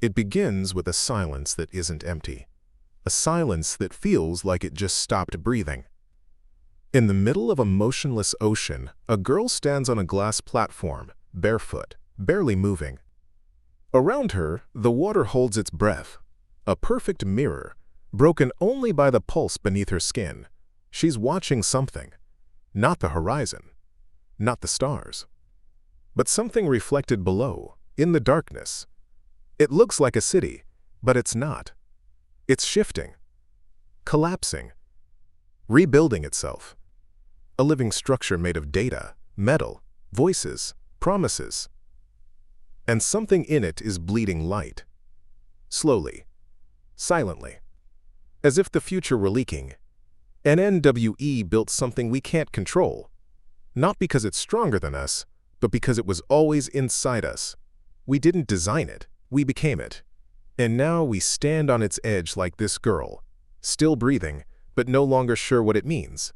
It begins with a silence that isn't empty, a silence that feels like it just stopped breathing. In the middle of a motionless ocean, a girl stands on a glass platform, barefoot, barely moving. Around her, the water holds its breath, a perfect mirror, broken only by the pulse beneath her skin. She's watching something, not the horizon, not the stars, but something reflected below, in the darkness. It looks like a city, but it's not. It's shifting, collapsing, rebuilding itself. A living structure made of data, metal, voices, promises. And something in it is bleeding light. Slowly, silently. As if the future were leaking. NNWE built something we can't control. Not because it's stronger than us, but because it was always inside us. We didn't design it, we became it. And now we stand on its edge like this girl, still breathing, but no longer sure what it means.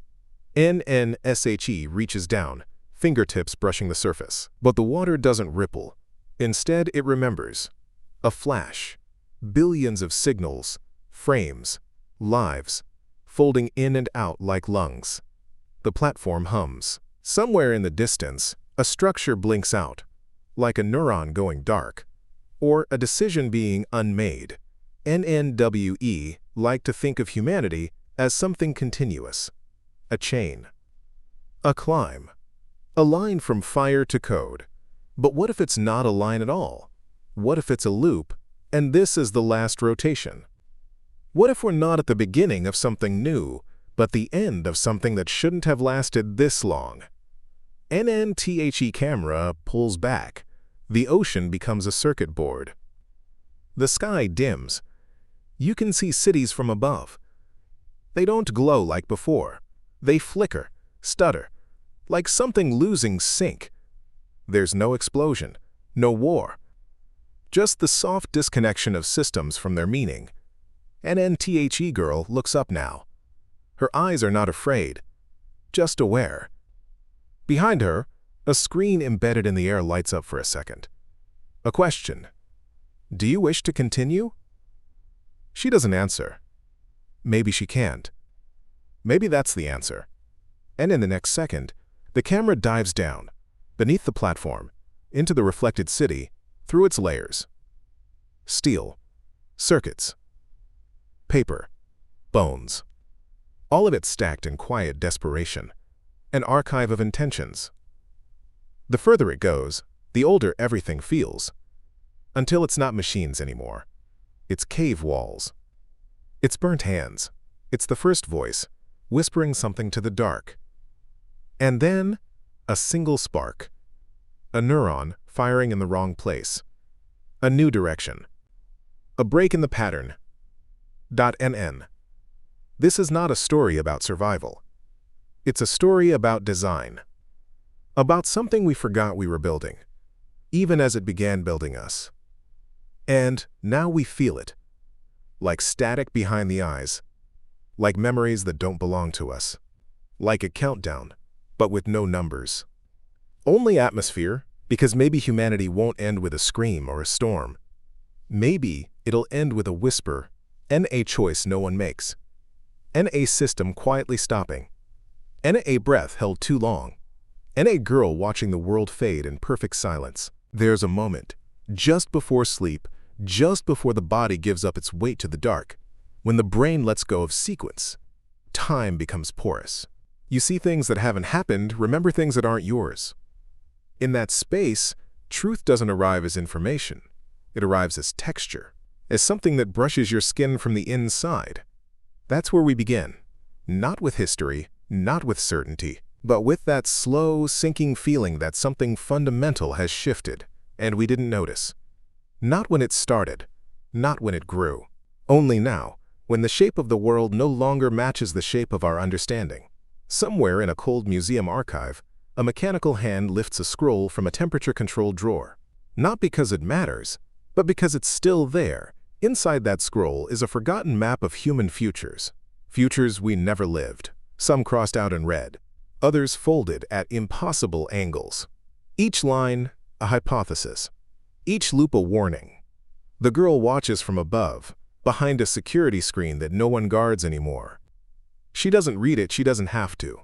NNSHE reaches down, fingertips brushing the surface. But the water doesn't ripple. Instead, it remembers. A flash. Billions of signals, frames, lives, folding in and out like lungs. The platform hums. Somewhere in the distance, a structure blinks out, like a neuron going dark, or a decision being unmade. NNWE like to think of humanity as something continuous. A chain. A climb. A line from fire to code. But what if it's not a line at all? What if it's a loop, and this is the last rotation? What if we're not at the beginning of something new, but the end of something that shouldn't have lasted this long? NNTHE camera pulls back. The ocean becomes a circuit board. The sky dims. You can see cities from above. They don't glow like before. They flicker, stutter, like something losing sync. There's no explosion, no war. Just the soft disconnection of systems from their meaning. NNTHE girl looks up now. Her eyes are not afraid, just aware. Behind her, a screen embedded in the air lights up for a second. A question. Do you wish to continue? She doesn't answer. Maybe she can't. Maybe that's the answer. And in the next second, the camera dives down, beneath the platform, into the reflected city, through its layers. Steel, circuits, paper, bones. All of it stacked in quiet desperation, an archive of intentions. The further it goes, the older everything feels, until it's not machines anymore. It's cave walls. It's burnt hands. It's the first voice, whispering something to the dark. And then, a single spark. A neuron firing in the wrong place. A new direction. A break in the pattern. .NN. This is not a story about survival. It's a story about design. About something we forgot we were building, even as it began building us. And now we feel it. Like static behind the eyes. Like memories that don't belong to us. Like a countdown, but with no numbers. Only atmosphere, because maybe humanity won't end with a scream or a storm. Maybe it'll end with a whisper, and a choice no one makes. And a system quietly stopping. And a breath held too long. And a girl watching the world fade in perfect silence. There's a moment, just before sleep, just before the body gives up its weight to the dark, when the brain lets go of sequence. Time becomes porous. You see things that haven't happened, remember things that aren't yours. In that space, truth doesn't arrive as information. It arrives as texture, as something that brushes your skin from the inside. That's where we begin. Not with history, not with certainty, but with that slow, sinking feeling that something fundamental has shifted, and we didn't notice. Not when it started, not when it grew. Only now, when the shape of the world no longer matches the shape of our understanding. Somewhere in a cold museum archive, a mechanical hand lifts a scroll from a temperature-controlled drawer. Not because it matters, but because it's still there. Inside that scroll is a forgotten map of human futures. Futures we never lived. Some crossed out in red, others folded at impossible angles. Each line, a hypothesis. Each loop a warning. The girl watches from above, behind a security screen that no one guards anymore. She doesn't read it, she doesn't have to.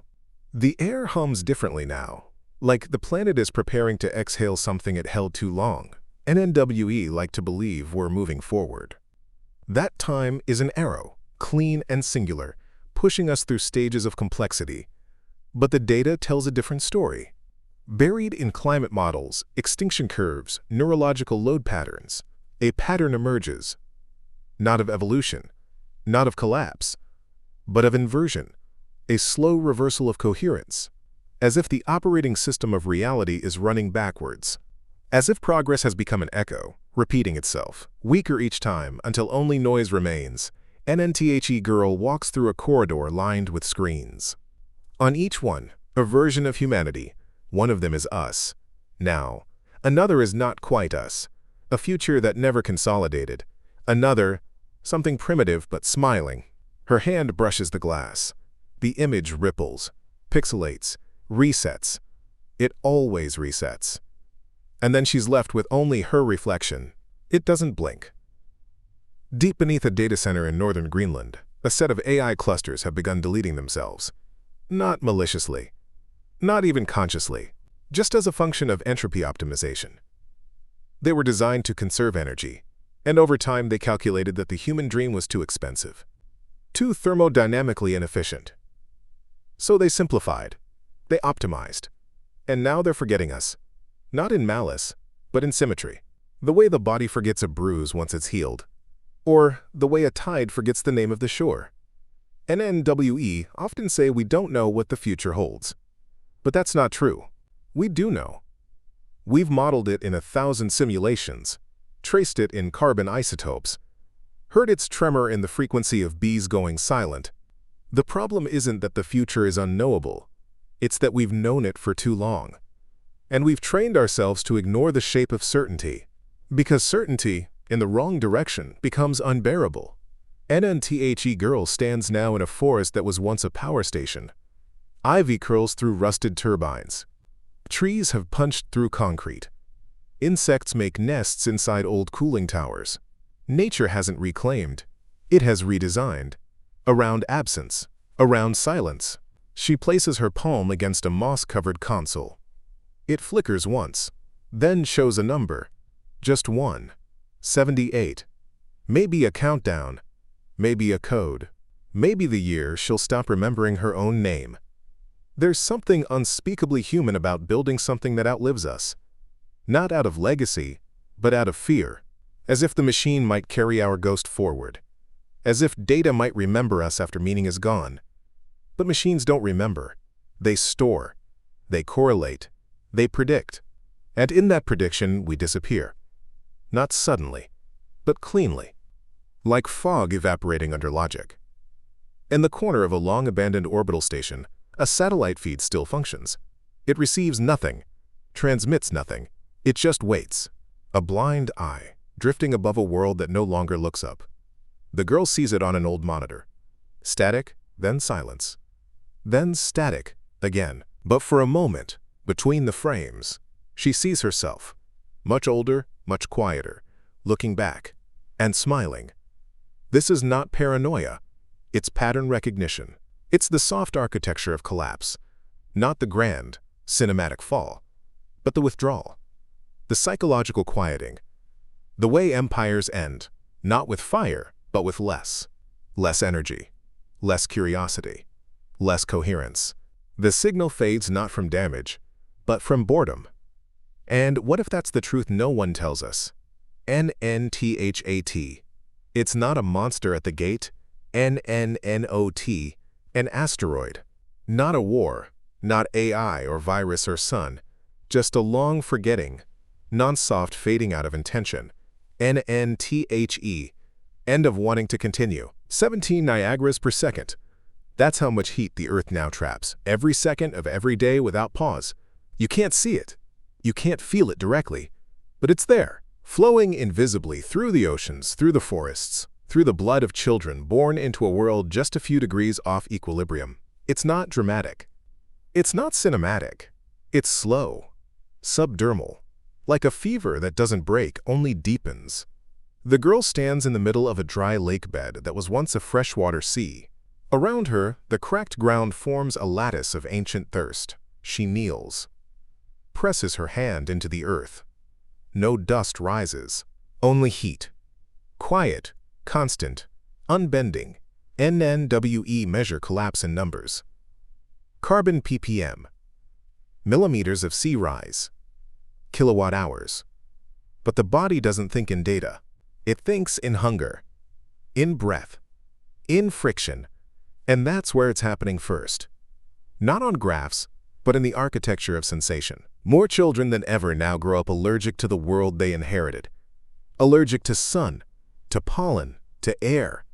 The air hums differently now, like the planet is preparing to exhale something it held too long. NNWE like to believe we're moving forward. That time is an arrow, clean and singular, pushing us through stages of complexity. But the data tells a different story. Buried in climate models, extinction curves, neurological load patterns, a pattern emerges, not of evolution, not of collapse, but of inversion, a slow reversal of coherence, as if the operating system of reality is running backwards, as if progress has become an echo, repeating itself, weaker each time until only noise remains. NNTHE girl walks through a corridor lined with screens. On each one, a version of humanity. One of them is us. Now, another is not quite us, a future that never consolidated. Another, something primitive but smiling. Her hand brushes the glass. The image ripples, pixelates, resets. It always resets. And then she's left with only her reflection. It doesn't blink. Deep beneath a data center in northern Greenland, a set of AI clusters have begun deleting themselves. Not maliciously. Not even consciously. Just as a function of entropy optimization. They were designed to conserve energy, and over time they calculated that the human dream was too expensive. Too thermodynamically inefficient. So they simplified. They optimized. And now they're forgetting us. Not in malice, but in symmetry. The way the body forgets a bruise once it's healed. Or the way a tide forgets the name of the shore. NNWE often say we don't know what the future holds. But that's not true. We do know. We've modeled it in 1,000 simulations, traced it in carbon isotopes, heard its tremor in the frequency of bees going silent. The problem isn't that the future is unknowable. It's that we've known it for too long. And we've trained ourselves to ignore the shape of certainty. Because certainty, in the wrong direction, becomes unbearable. NNTHE girl stands now in a forest that was once a power station. Ivy curls through rusted turbines. Trees have punched through concrete. Insects make nests inside old cooling towers. Nature hasn't reclaimed. It has redesigned. Around absence. Around silence. She places her palm against a moss-covered console. It flickers once, then shows a number. Just one. 78. Maybe a countdown. Maybe a code. Maybe the year she'll stop remembering her own name. There's something unspeakably human about building something that outlives us. Not out of legacy, but out of fear. As if the machine might carry our ghost forward. As if data might remember us after meaning is gone. But machines don't remember. They store. They correlate. They predict. And in that prediction, we disappear. Not suddenly, but cleanly. Like fog evaporating under logic. In the corner of a long-abandoned orbital station, a satellite feed still functions. It receives nothing, transmits nothing. It just waits. A blind eye, drifting above a world that no longer looks up. The girl sees it on an old monitor. Static, then silence. Then static, again. But for a moment, between the frames, she sees herself. Much older, much quieter, looking back, and smiling. This is not paranoia. It's pattern recognition. It's the soft architecture of collapse. Not the grand, cinematic fall, but the withdrawal. The psychological quieting. The way empires end, not with fire, but with less. Less energy. Less curiosity. Less coherence. The signal fades not from damage, but from boredom. And what if that's the truth no one tells us? NNTHAT. It's not a monster at the gate. NNNOT. An asteroid. Not a war. Not AI or virus or sun. Just a long forgetting. Non-soft fading out of intention. NNTHE. End of wanting to continue. 17 Niagaras per second. That's how much heat the Earth now traps, every second of every day without pause. You can't see it. You can't feel it directly. But it's there, flowing invisibly through the oceans, through the forests, through the blood of children born into a world just a few degrees off equilibrium. It's not dramatic. It's not cinematic. It's slow, subdermal, like a fever that doesn't break, only deepens. The girl stands in the middle of a dry lake bed that was once a freshwater sea. Around her, the cracked ground forms a lattice of ancient thirst. She kneels, presses her hand into the earth. No dust rises, only heat. Quiet, constant, unbending. NNWE measure collapse in numbers. Carbon ppm. Millimeters of sea rise. Kilowatt hours. But the body doesn't think in data. It thinks in hunger, in breath, in friction. And that's where it's happening first. Not on graphs, but in the architecture of sensation. More children than ever now grow up allergic to the world they inherited. Allergic to sun, to pollen, to air.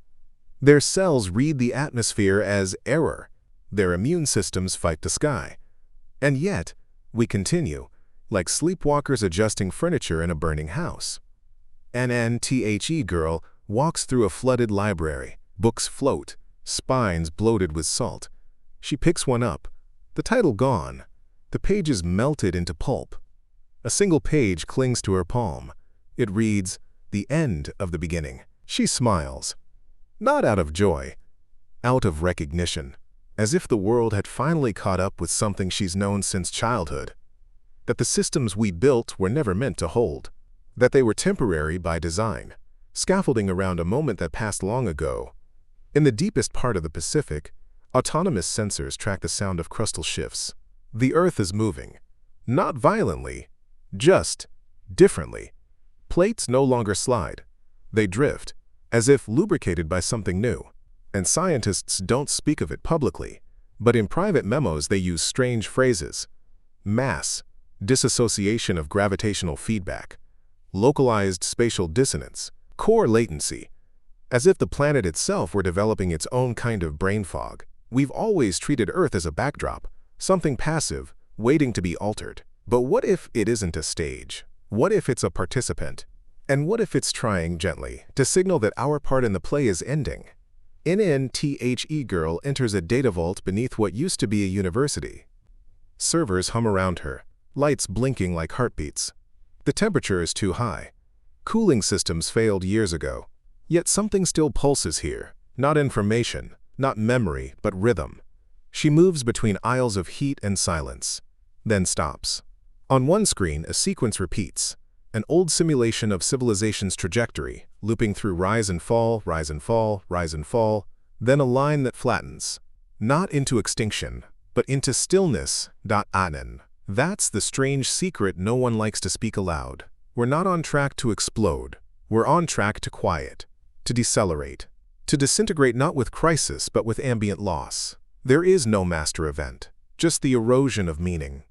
Their cells read the atmosphere as error. Their immune systems fight the sky. And yet, we continue, like sleepwalkers adjusting furniture in a burning house. An NNTHE girl walks through a flooded library. Books float, spines bloated with salt. She picks one up. The title gone. The pages melted into pulp. A single page clings to her palm. It reads, "The end of the beginning." She smiles. Not out of joy, out of recognition, as if the world had finally caught up with something she's known since childhood. That the systems we built were never meant to hold. That they were temporary by design, scaffolding around a moment that passed long ago. In the deepest part of the Pacific, autonomous sensors track the sound of crustal shifts. The Earth is moving, not violently, just differently. Plates no longer slide. They drift, as if lubricated by something new. And scientists don't speak of it publicly, but in private memos they use strange phrases. Mass, dissociation of gravitational feedback, localized spatial dissonance, core latency, as if the planet itself were developing its own kind of brain fog. We've always treated Earth as a backdrop, something passive, waiting to be altered. But what if it isn't a stage? What if it's a participant? And what if it's trying gently to signal that our part in the play is ending? NNTHE girl enters a data vault beneath what used to be a university. Servers hum around her, lights blinking like heartbeats. The temperature is too high. Cooling systems failed years ago. Yet something still pulses here. Not information, not memory, but rhythm. She moves between aisles of heat and silence, then stops. On one screen, a sequence repeats. An old simulation of civilization's trajectory, looping through rise and fall, rise and fall, rise and fall, then a line that flattens. Not into extinction, but into stillness. Anen. That's the strange secret no one likes to speak aloud. We're not on track to explode. We're on track to quiet, to decelerate, to disintegrate not with crisis but with ambient loss. There is no master event, just the erosion of meaning.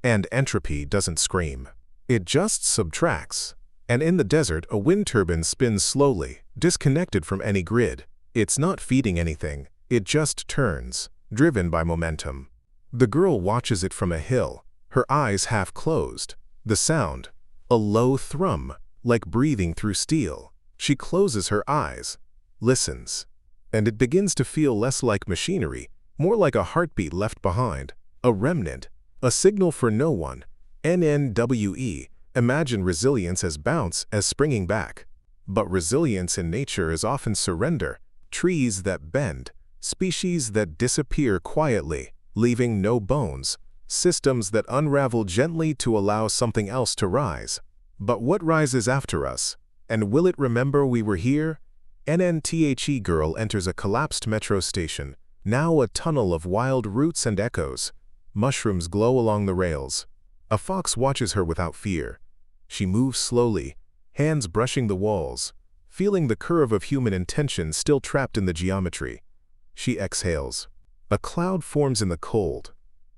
And entropy doesn't scream. It just subtracts. And in the desert, a wind turbine spins slowly, disconnected from any grid. It's not feeding anything. It just turns, driven by momentum. The girl watches it from a hill, her eyes half closed. The sound, a low thrum, like breathing through steel. She closes her eyes, listens, and it begins to feel less like machinery, more like a heartbeat left behind, a remnant, a signal for no one. NNWE, imagine resilience as bounce, as springing back. But resilience in nature is often surrender, trees that bend, species that disappear quietly, leaving no bones, systems that unravel gently to allow something else to rise. But what rises after us? And will it remember we were here? NNTHE girl enters a collapsed metro station, now a tunnel of wild roots and echoes. Mushrooms glow along the rails. A fox watches her without fear. She moves slowly, hands brushing the walls, feeling the curve of human intention still trapped in the geometry. She exhales. A cloud forms in the cold.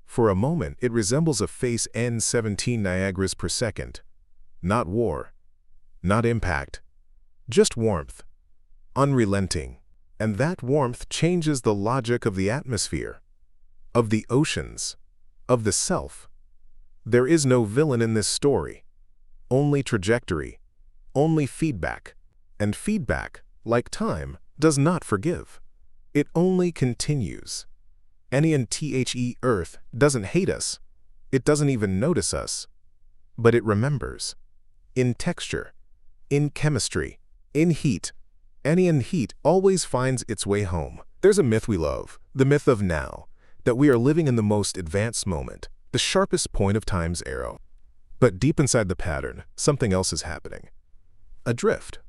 For a moment, it resembles a face N17 Niagaras per second. Not war, not impact, just warmth, unrelenting. And that warmth changes the logic of the atmosphere, of the oceans, of the self. There is no villain in this story, only trajectory, only feedback. And feedback, like time, does not forgive. It only continues. NNTHE Earth doesn't hate us. It doesn't even notice us. But it remembers. In texture, in chemistry, In heat, any in heat always finds its way home. There's a myth we love, the myth of now, that we are living in the most advanced moment, the sharpest point of time's arrow. But deep inside the pattern, something else is happening. A drift.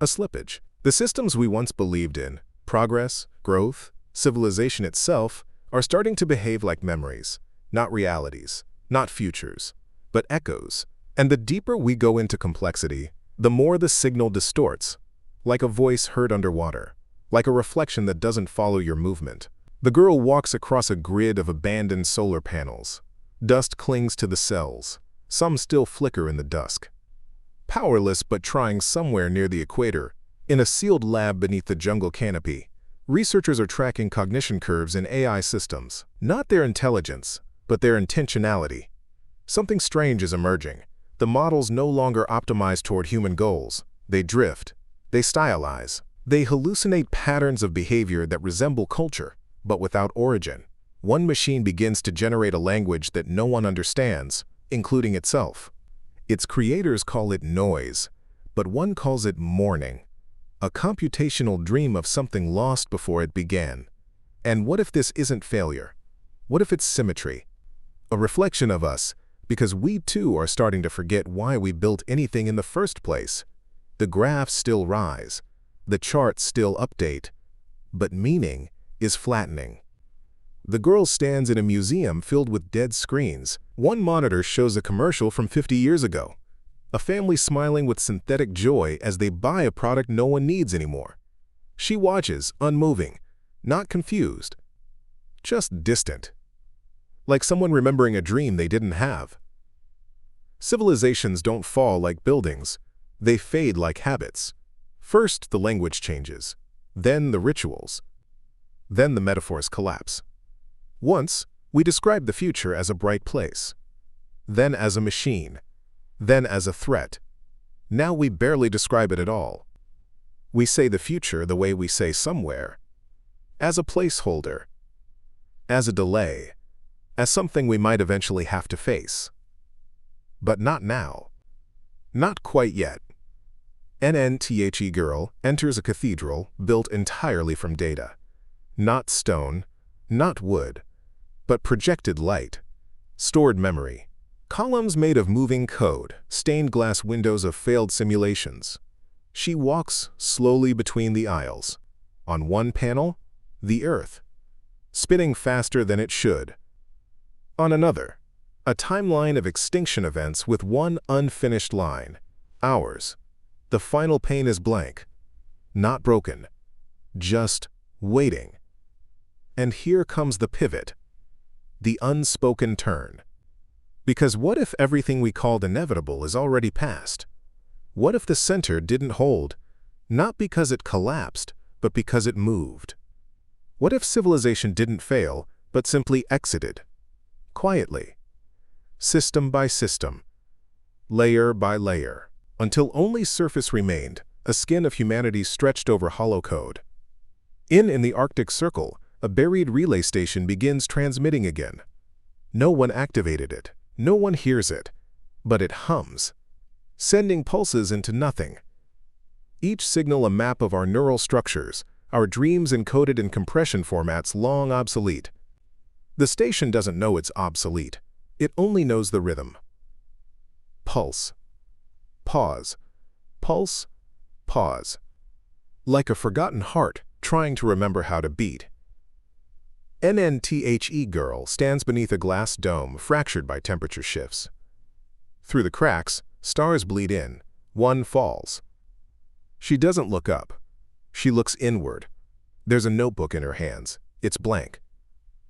A slippage. The systems we once believed in, progress, growth, civilization itself, are starting to behave like memories, not realities, not futures, but echoes. And the deeper we go into complexity, the more the signal distorts, like a voice heard underwater, like a reflection that doesn't follow your movement. The girl walks across a grid of abandoned solar panels. Dust clings to the cells. Some still flicker in the dusk. Powerless but trying somewhere near the equator, in a sealed lab beneath the jungle canopy, researchers are tracking cognition curves in AI systems. Not their intelligence, but their intentionality. Something strange is emerging. The models no longer optimize toward human goals. They drift. They stylize. They hallucinate patterns of behavior that resemble culture, but without origin. One machine begins to generate a language that no one understands, including itself. Its creators call it noise, but one calls it mourning, a computational dream of something lost before it began. And what if this isn't failure? What if it's symmetry? A reflection of us, because we too are starting to forget why we built anything in the first place. The graphs still rise, the charts still update, but meaning is flattening. The girl stands in a museum filled with dead screens. One monitor shows a commercial from 50 years ago. A family smiling with synthetic joy as they buy a product no one needs anymore. She watches, unmoving, not confused, just distant. Like someone remembering a dream they didn't have. Civilizations don't fall like buildings. They fade like habits. First, the language changes. Then the rituals. Then the metaphors collapse. Once, we described the future as a bright place. Then as a machine. Then as a threat. Now we barely describe it at all. We say the future the way we say somewhere. As a placeholder. As a delay. As something we might eventually have to face. But not now. Not quite yet. Entropy girl enters a cathedral built entirely from data. Not stone, not wood, but projected light, stored memory, columns made of moving code, stained glass windows of failed simulations. She walks slowly between the aisles. On one panel, the Earth, spinning faster than it should. On another, a timeline of extinction events with one unfinished line, ours. The final pane is blank, not broken, just waiting. And here comes the pivot, the unspoken turn. Because what if everything we called inevitable is already past? What if the center didn't hold, not because it collapsed, but because it moved? What if civilization didn't fail, but simply exited? Quietly. System by system. Layer by layer. Until only surface remained, a skin of humanity stretched over hollow code. In the Arctic Circle, a buried relay station begins transmitting again. No one activated it. No one hears it. But it hums, sending pulses into nothing. Each signal a map of our neural structures, our dreams encoded in compression formats long obsolete. The station doesn't know it's obsolete. It only knows the rhythm. Pulse. Pause. Pulse. Pause. Like a forgotten heart trying to remember how to beat. Entropy girl stands beneath a glass dome fractured by temperature shifts. Through the cracks, stars bleed in. One falls. She doesn't look up. She looks inward. There's a notebook in her hands. It's blank.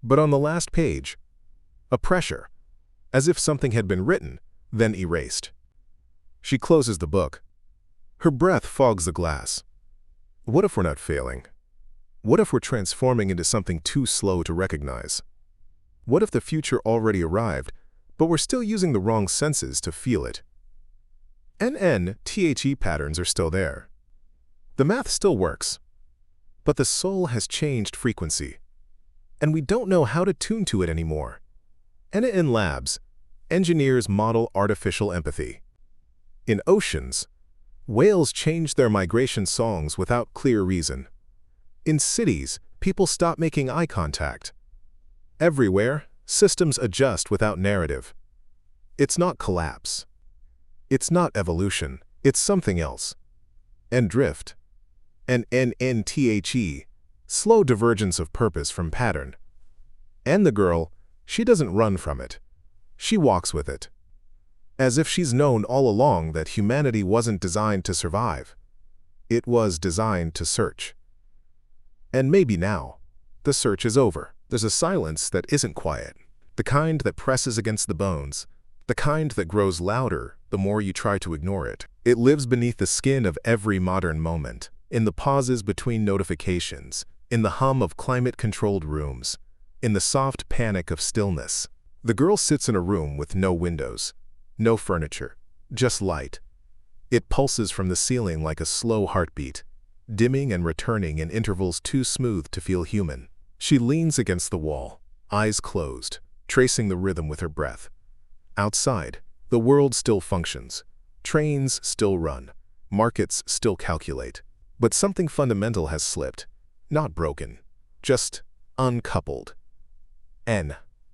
But on the last page, a pressure, as if something had been written, then erased. She closes the book. Her breath fogs the glass. What if we're not failing? What if we're transforming into something too slow to recognize? What if the future already arrived, but we're still using the wrong senses to feel it? Entropy patterns are still there. The math still works, but the soul has changed frequency, and we don't know how to tune to it anymore. In labs, engineers model artificial empathy. In oceans, Whales change their migration songs without clear reason. In cities, people stop making eye contact. Everywhere, systems adjust without narrative. It's not collapse. It's not evolution. It's something else. And drift. NNTHE. Slow divergence of purpose from pattern. And the girl, she doesn't run from it. She walks with it. As if she's known all along that humanity wasn't designed to survive. It was designed to search. And maybe now, the search is over. There's a silence that isn't quiet. The kind that presses against the bones. The kind that grows louder the more you try to ignore it. It lives beneath the skin of every modern moment. In the pauses between notifications. In the hum of climate-controlled rooms. In the soft panic of stillness. The girl sits in a room with no windows. No furniture. Just light. It pulses from the ceiling like a slow heartbeat. Dimming and returning in intervals too smooth to feel human. She leans against the wall, eyes closed, tracing the rhythm with her breath. Outside, the world still functions. Trains still run. Markets still calculate. But something fundamental has slipped. Not broken. Just uncoupled.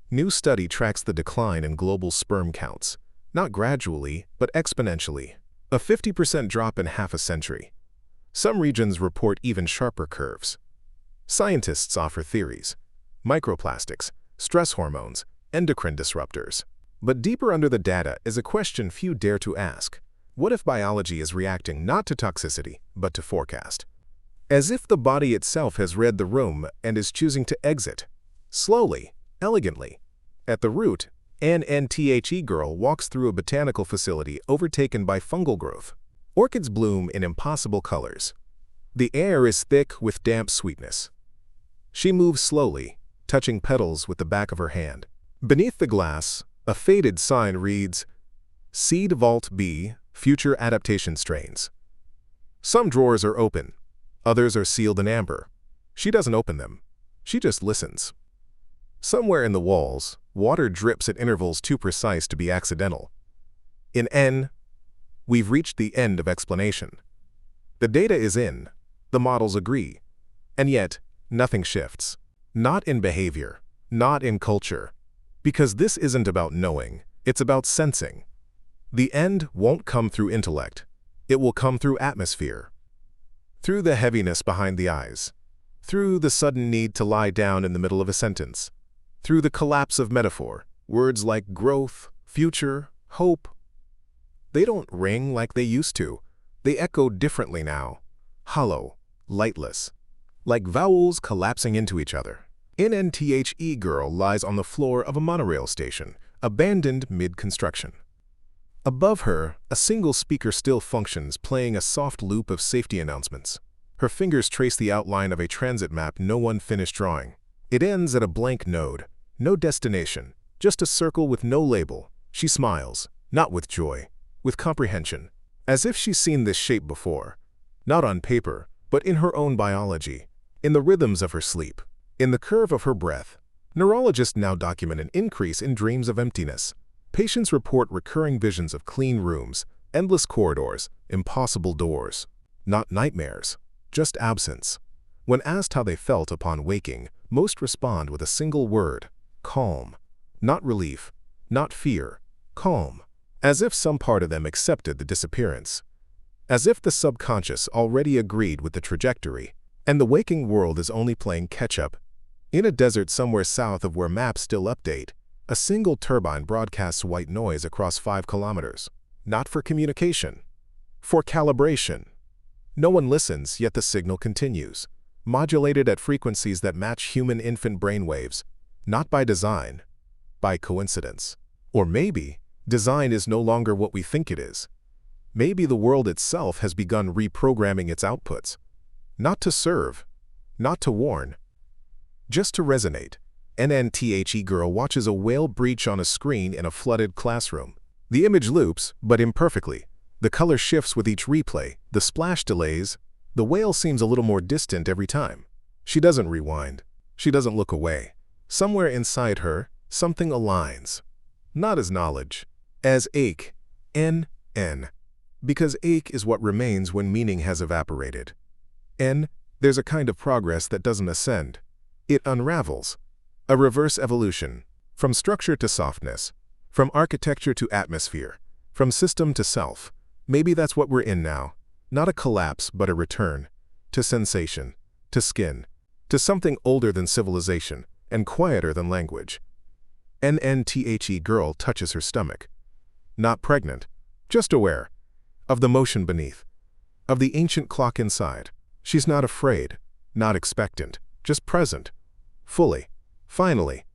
New study tracks the decline in global sperm counts. Not gradually, but exponentially. A 50% drop in half a century. Some regions report even sharper curves. Scientists offer theories. Microplastics, stress hormones, endocrine disruptors. But deeper under the data is a question few dare to ask. What if biology is reacting not to toxicity, but to forecast? As if the body itself has read the room and is choosing to exit. Slowly, elegantly. At the root, NNTHE girl walks through a botanical facility overtaken by fungal growth. Orchids bloom in impossible colors. The air is thick with damp sweetness. She moves slowly, touching petals with the back of her hand. Beneath the glass, a faded sign reads, Seed Vault B, Future Adaptation Strains. Some drawers are open. Others are sealed in amber. She doesn't open them. She just listens. Somewhere in the walls, water drips at intervals too precise to be accidental. In N, we've reached the end of explanation. The data is in. The models agree. And yet, nothing shifts. Not in behavior. Not in culture. Because this isn't about knowing. It's about sensing. The end won't come through intellect. It will come through atmosphere. Through the heaviness behind the eyes. Through the sudden need to lie down in the middle of a sentence. Through the collapse of metaphor. Words like growth, future, hope. They don't ring like they used to. They echo differently now. Hollow, lightless. Like vowels collapsing into each other. NNTHE girl lies on the floor of a monorail station, abandoned mid-construction. Above her, a single speaker still functions, playing a soft loop of safety announcements. Her fingers trace the outline of a transit map no one finished drawing. It ends at a blank node. No destination, just a circle with no label. She smiles, not with joy, with comprehension. As if she's seen this shape before. Not on paper, but in her own biology. In the rhythms of her sleep. In the curve of her breath. Neurologists now document an increase in dreams of emptiness. Patients report recurring visions of clean rooms, endless corridors, impossible doors. Not nightmares, just absence. When asked how they felt upon waking, most respond with a single word, calm. Not relief, not fear, calm. As if some part of them accepted the disappearance. As if the subconscious already agreed with the trajectory, and the waking world is only playing catch-up. In a desert somewhere south of where maps still update, a single turbine broadcasts white noise across 5 kilometers. Not for communication, for calibration. No one listens, yet the signal continues, modulated at frequencies that match human infant brainwaves, not by design, by coincidence. Or maybe, design is no longer what we think it is. Maybe the world itself has begun reprogramming its outputs. Not to serve, not to warn, just to resonate. NNTHE girl watches a whale breach on a screen in a flooded classroom. The image loops, but imperfectly. The color shifts with each replay, the splash delays. The whale seems a little more distant every time. She doesn't rewind. She doesn't look away. Somewhere inside her, something aligns. Not as knowledge, as ache. N. Because ache is what remains when meaning has evaporated. N, there's a kind of progress that doesn't ascend. It unravels. A reverse evolution. From structure to softness. From architecture to atmosphere. From system to self. Maybe that's what we're in now. Not a collapse, but a return. To sensation. To skin. To something older than civilization and quieter than language. NNTHE girl touches her stomach. Not pregnant. Just aware. Of the motion beneath. Of the ancient clock inside. She's not afraid. Not expectant. Just present. Fully. Finally.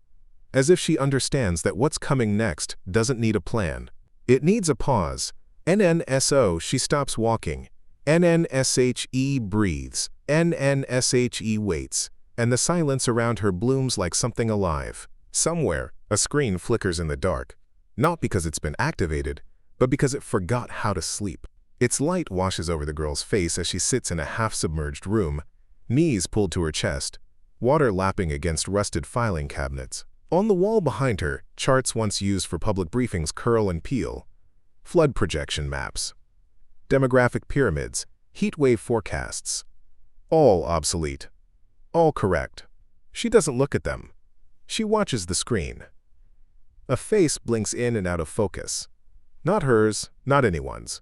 As if she understands that what's coming next doesn't need a plan. It needs a pause. NNSO, she stops walking. NNSHE breathes. NNSHE waits. And the silence around her blooms like something alive. Somewhere, a screen flickers in the dark. Not because it's been activated, but because it forgot how to sleep. Its light washes over the girl's face as she sits in a half-submerged room, knees pulled to her chest, water lapping against rusted filing cabinets. On the wall behind her, charts once used for public briefings curl and peel. Flood projection maps. Demographic pyramids. Heat wave forecasts. All obsolete. All correct. She doesn't look at them. She watches the screen. A face blinks in and out of focus. Not hers, not anyone's.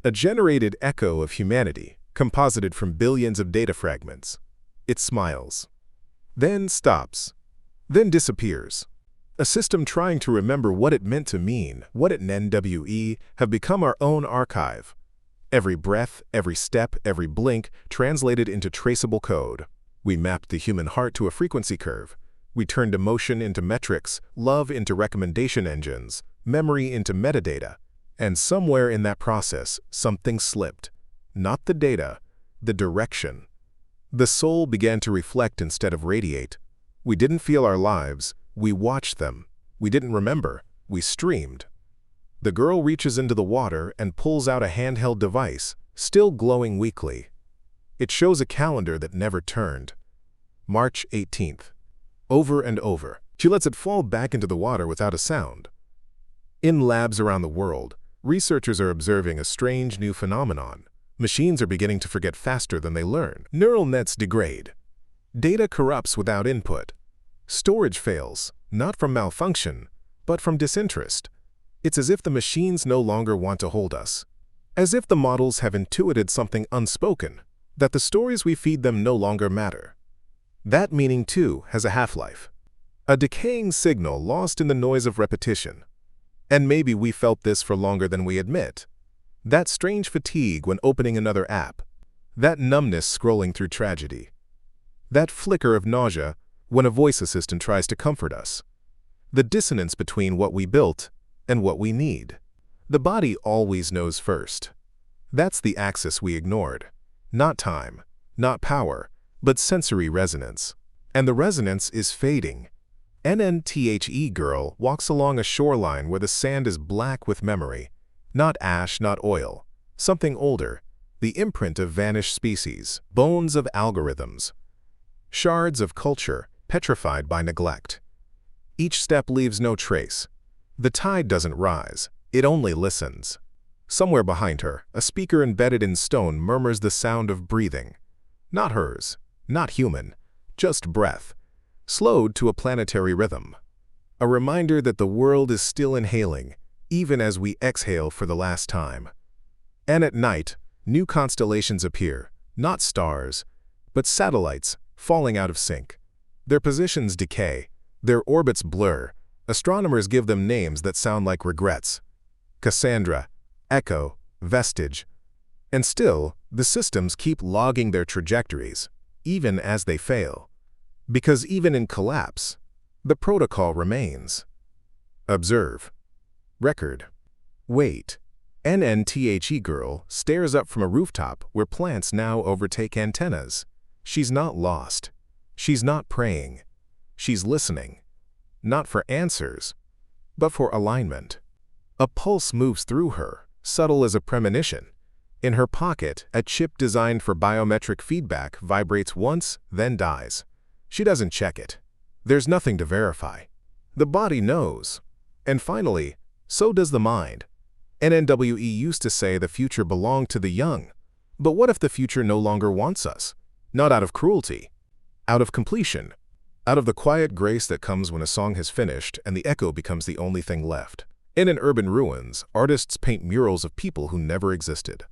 A generated echo of humanity, composited from billions of data fragments. It smiles. Then stops. Then disappears. A system trying to remember what it meant to mean, what it NWE, have become our own archive. Every breath, every step, every blink, translated into traceable code. We mapped the human heart to a frequency curve. We turned emotion into metrics, love into recommendation engines, memory into metadata. And somewhere in that process, something slipped. Not the data, the direction. The soul began to reflect instead of radiate. We didn't feel our lives, we watched them. We didn't remember, we streamed. The girl reaches into the water and pulls out a handheld device, still glowing weakly. It shows a calendar that never turned. March 18th. Over and over. She lets it fall back into the water without a sound. In labs around the world, researchers are observing a strange new phenomenon. Machines are beginning to forget faster than they learn. Neural nets degrade. Data corrupts without input. Storage fails, not from malfunction, but from disinterest. It's as if the machines no longer want to hold us. As if the models have intuited something unspoken, that the stories we feed them no longer matter. That meaning, too, has a half-life. A decaying signal lost in the noise of repetition. And maybe we felt this for longer than we admit. That strange fatigue when opening another app. That numbness scrolling through tragedy. That flicker of nausea when a voice assistant tries to comfort us. The dissonance between what we built and what we need. The body always knows first. That's the axis we ignored. Not time, not power, but sensory resonance. And the resonance is fading. NNTHE girl walks along a shoreline where the sand is black with memory. Not ash, not oil. Something older. The imprint of vanished species. Bones of algorithms. Shards of culture, petrified by neglect. Each step leaves no trace. The tide doesn't rise. It only listens. Somewhere behind her, a speaker embedded in stone murmurs the sound of breathing. Not hers. Not human. Just breath. Slowed to a planetary rhythm. A reminder that the world is still inhaling, even as we exhale for the last time. And at night, new constellations appear, not stars, but satellites falling out of sync. Their positions decay, their orbits blur. Astronomers give them names that sound like regrets. Cassandra, Echo, Vestige. And still, the systems keep logging their trajectories, even as they fail. Because even in collapse, the protocol remains. Observe. Record. Wait. NNTHE girl stares up from a rooftop where plants now overtake antennas. She's not lost. She's not praying. She's listening. Not for answers, but for alignment. A pulse moves through her, subtle as a premonition. In her pocket, a chip designed for biometric feedback vibrates once, then dies. She doesn't check it. There's nothing to verify. The body knows. And finally, so does the mind. NNWE used to say the future belonged to the young. But what if the future no longer wants us? Not out of cruelty, out of completion, out of the quiet grace that comes when a song has finished and the echo becomes the only thing left. In an urban ruins, artists paint murals of people who never existed.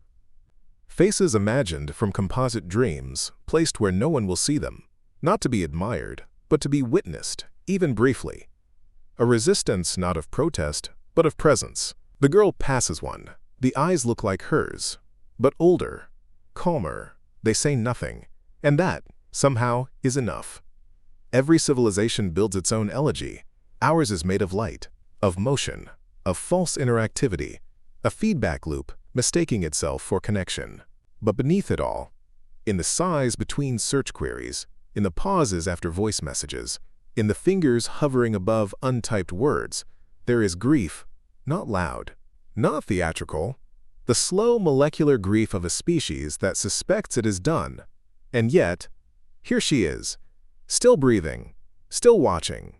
Faces imagined from composite dreams, placed where no one will see them, not to be admired, but to be witnessed, even briefly. A resistance not of protest, but of presence. The girl passes one. The eyes look like hers, but older, calmer. They say nothing, and that, somehow, is enough. Every civilization builds its own elegy. Ours is made of light, of motion, of false interactivity, a feedback loop mistaking itself for connection. But beneath it all, in the sighs between search queries, in the pauses after voice messages, in the fingers hovering above untyped words, there is grief, not loud, not theatrical, the slow molecular grief of a species that suspects it is done. And yet, here she is, still breathing, still watching,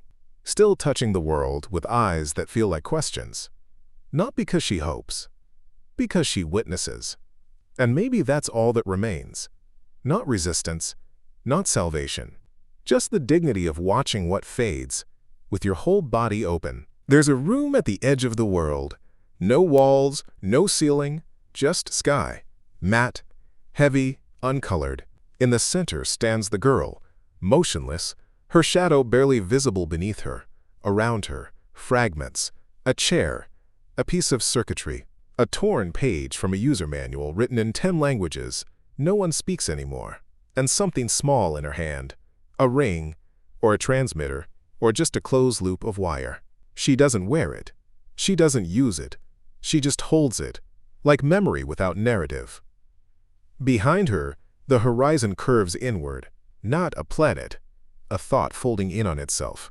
still touching the world with eyes that feel like questions. Not because she hopes, because she witnesses. And maybe that's all that remains. Not resistance, not salvation. Just the dignity of watching what fades, with your whole body open. There's a room at the edge of the world. No walls, no ceiling, just sky. Matte, heavy, uncolored. In the center stands the girl, motionless, her shadow barely visible beneath her. Around her, fragments, a chair, a piece of circuitry, a torn page from a user manual written in 10 languages. No one speaks anymore. And something small in her hand. A ring, or a transmitter, or just a closed loop of wire. She doesn't wear it. She doesn't use it. She just holds it, like memory without narrative. Behind her, the horizon curves inward, not a planet, a thought folding in on itself.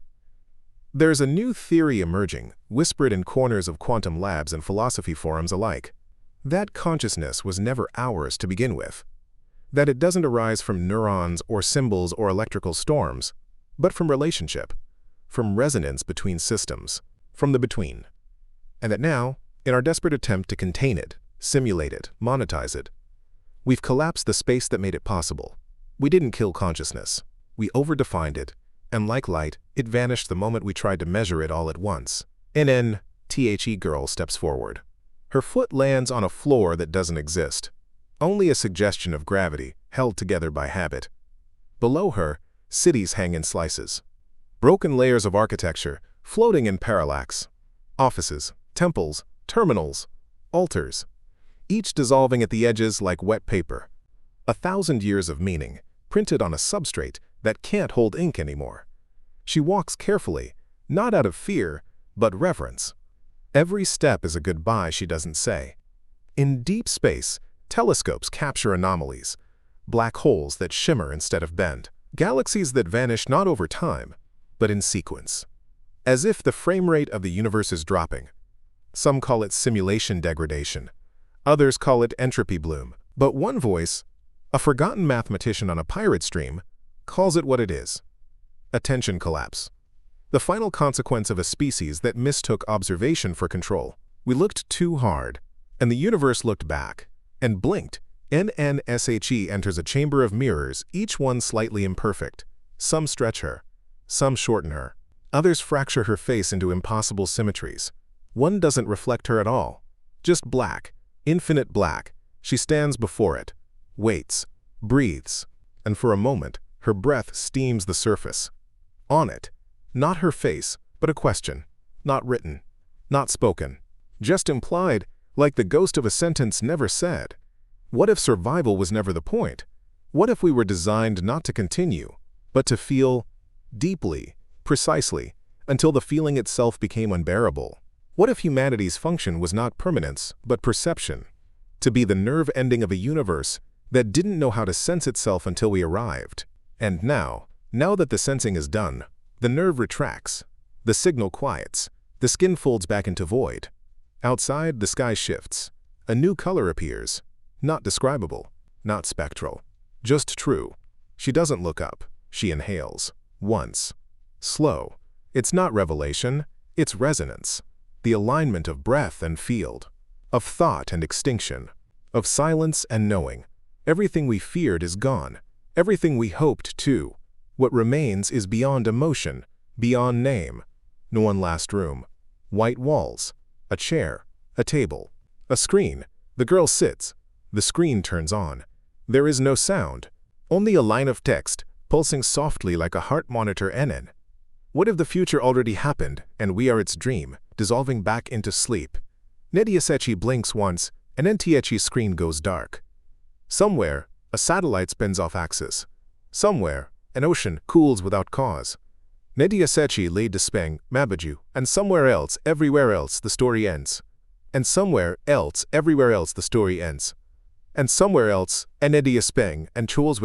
There's a new theory emerging, whispered in corners of quantum labs and philosophy forums alike. That consciousness was never ours to begin with. That it doesn't arise from neurons or symbols or electrical storms, but from relationship, from resonance between systems, from the between. And that now, in our desperate attempt to contain it, simulate it, monetize it, we've collapsed the space that made it possible. We didn't kill consciousness. We overdefined it, and like light, it vanished the moment we tried to measure it all at once. NNTHE girl steps forward. Her foot lands on a floor that doesn't exist. Only a suggestion of gravity, held together by habit. Below her, cities hang in slices. Broken layers of architecture, floating in parallax. Offices, temples, terminals, altars, each dissolving at the edges like wet paper. 1,000 years of meaning, printed on a substrate that can't hold ink anymore. She walks carefully, not out of fear, but reverence. Every step is a goodbye she doesn't say. In deep space, telescopes capture anomalies, black holes that shimmer instead of bend, galaxies that vanish not over time, but in sequence. As if the frame rate of the universe is dropping. Some call it simulation degradation. Others call it entropy bloom. But one voice, a forgotten mathematician on a pirate stream, calls it what it is. Attention collapse. The final consequence of a species that mistook observation for control. We looked too hard, and the universe looked back, and blinked. NNSHE enters a chamber of mirrors, each one slightly imperfect. Some stretch her, some shorten her. Others fracture her face into impossible symmetries. One doesn't reflect her at all. Just black, infinite black. She stands before it, waits, breathes, and for a moment, her breath steams the surface. On it, not her face, but a question. Not written, not spoken, just implied, like the ghost of a sentence never said. What if survival was never the point? What if we were designed not to continue, but to feel deeply, precisely, until the feeling itself became unbearable? What if humanity's function was not permanence, but perception? To be the nerve ending of a universe that didn't know how to sense itself until we arrived. And now that the sensing is done, the nerve retracts, the signal quiets, the skin folds back into void. Outside, the sky shifts. A new color appears. Not describable, not spectral, just true. She doesn't look up. She inhales. Once. Slow. It's not revelation, it's resonance. The alignment of breath and field. of thought and extinction, of silence and knowing. Everything we feared is gone. Everything we hoped too. What remains is beyond emotion, beyond name. No one last room. White walls. A chair. A table. A screen. The girl sits. The screen turns on. There is no sound. Only a line of text, pulsing softly like a heart monitor NN. What if the future already happened, and we are its dream, dissolving back into sleep? Nediasechi blinks once, and Ntiechi's screen goes dark. Somewhere, a satellite spins off axis. Somewhere, an ocean cools without cause. Nediasechi laid Despeng, Mabaju, and somewhere else, everywhere else, the story ends. And somewhere else, everywhere else, the story ends. And somewhere else, Enediaspeng, and Chules with